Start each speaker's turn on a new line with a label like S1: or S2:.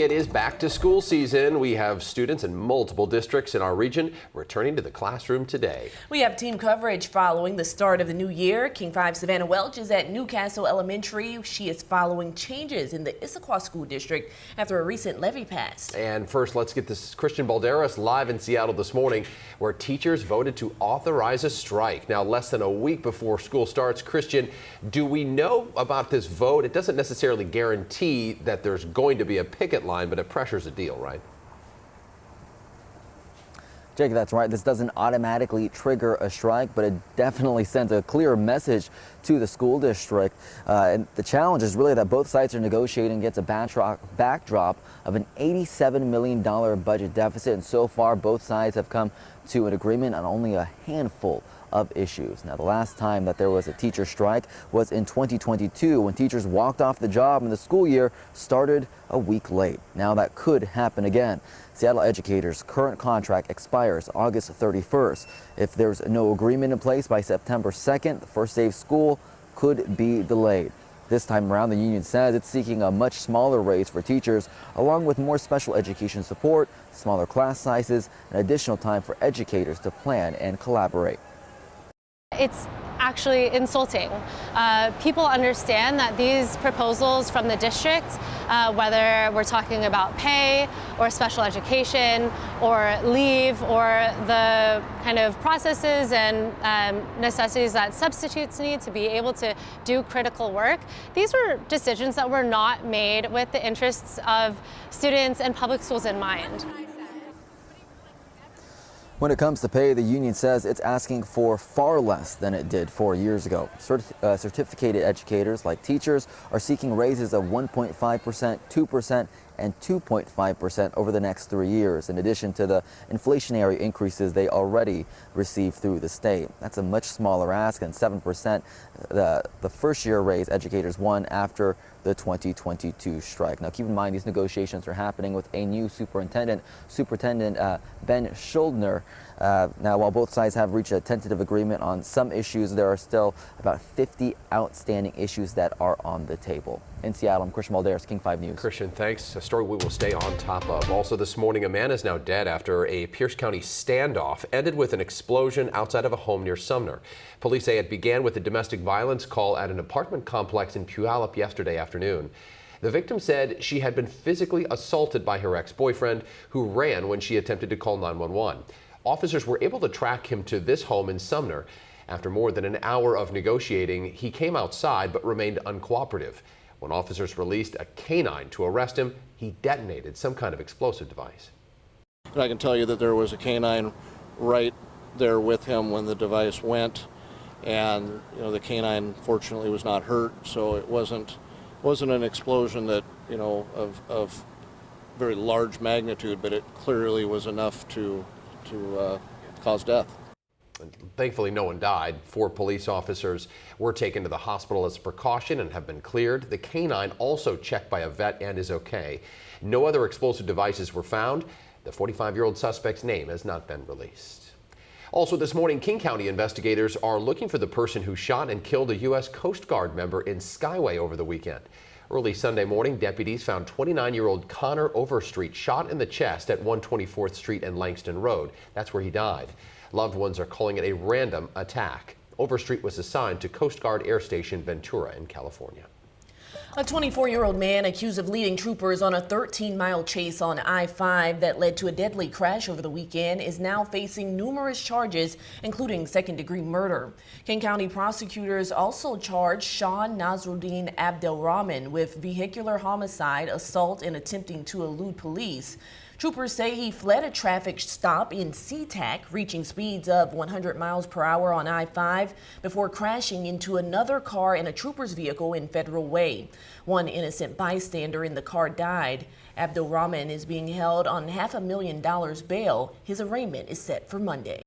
S1: It is back to school season. We have students in multiple districts in our region returning to the classroom today.
S2: We have team coverage following the start of the new year. King 5 Savannah Welch is at Newcastle Elementary. She is following changes in the Issaquah School District after a recent levy passed.
S1: And first, let's get this Christian Balderas live in Seattle this morning, where teachers voted to authorize a strike. Now, less than a week before school starts. Christian, do we know about this vote? It doesn't necessarily guarantee that there's going to be a picket line, but it pressures a deal, right?
S3: Jake, that's right. This doesn't automatically trigger a strike, but it definitely sends a clear message to the school district. And the challenge is really that both sides are negotiating against a backdrop of an $87 million budget deficit. And so far, both sides have come to an agreement on only a handful of issues. Now, the last time that there was a teacher strike was in 2022, when teachers walked off the job and the school year started a week late. Now that could happen again. Seattle educators' current contract expires August 31st. If there's no agreement in place by September 2nd, the first day of school could be delayed. This time around, the union says it's seeking a much smaller raise for teachers, along with more special education support, smaller class sizes, and additional time for educators to plan and collaborate.
S4: It's actually insulting. People understand that these proposals from the district, whether we're talking about pay or special education or leave or the kind of processes and necessities that substitutes need to be able to do critical work, these were decisions that were not made with the interests of students and public schools in mind.
S3: When it comes to pay, the union says it's asking for far less than it did 4 years ago. Certificated educators, like teachers, are seeking raises of 1.5%, 2%, and 2.5% over the next 3 years, in addition to the inflationary increases they already received through the state. That's a much smaller ask than 7%, the first year raise educators won after the 2022 strike. Now, keep in mind, these negotiations are happening with a new superintendent, Ben Schuldner. Now, while both sides have reached a tentative agreement on some issues, there are still about 50 outstanding issues that are on the table. In Seattle, I'm Christian Balderas, King 5 News.
S1: Christian, thanks. A story we will stay on top of. Also this morning, a man is now dead after a Pierce County standoff ended with an explosion outside of a home near Sumner. Police say it began with a domestic violence call at an apartment complex in Puyallup yesterday afternoon. The victim said she had been physically assaulted by her ex-boyfriend, who ran when she attempted to call 911. Officers were able to track him to this home in Sumner. After more than an hour of negotiating, he came outside but remained uncooperative. When officers released a canine to arrest him, he detonated some kind of explosive device.
S5: I can tell you that there was a canine right there with him when the device went, and the canine fortunately was not hurt, so it wasn't an explosion that of very large magnitude, but it clearly was enough to cause death.
S1: Thankfully, no one died. 4 police officers were taken to the hospital as a precaution and have been cleared. The canine also checked by a vet and is okay. No other explosive devices were found. The 45-year-old suspect's name has not been released. Also this morning, King County investigators are looking for the person who shot and killed a U.S. Coast Guard member in Skyway over the weekend. Early Sunday morning, deputies found 29-year-old Connor Overstreet shot in the chest at 124th Street and Langston Road. That's where he died. Loved ones are calling it a random attack. Overstreet was assigned to Coast Guard Air Station Ventura in California.
S2: A 24-year-old man accused of leading troopers on a 13-mile chase on I-5 that led to a deadly crash over the weekend is now facing numerous charges, including second-degree murder. King County prosecutors also charged Sean Nasreldin Abdelrahman with vehicular homicide, assault, and attempting to elude police. Troopers say he fled a traffic stop in Seatac, reaching speeds of 100 miles per hour on I-5 before crashing into another car and a trooper's vehicle in Federal Way. One innocent bystander in the car died. Abdelrahman is being held on $500,000 bail. His arraignment is set for Monday.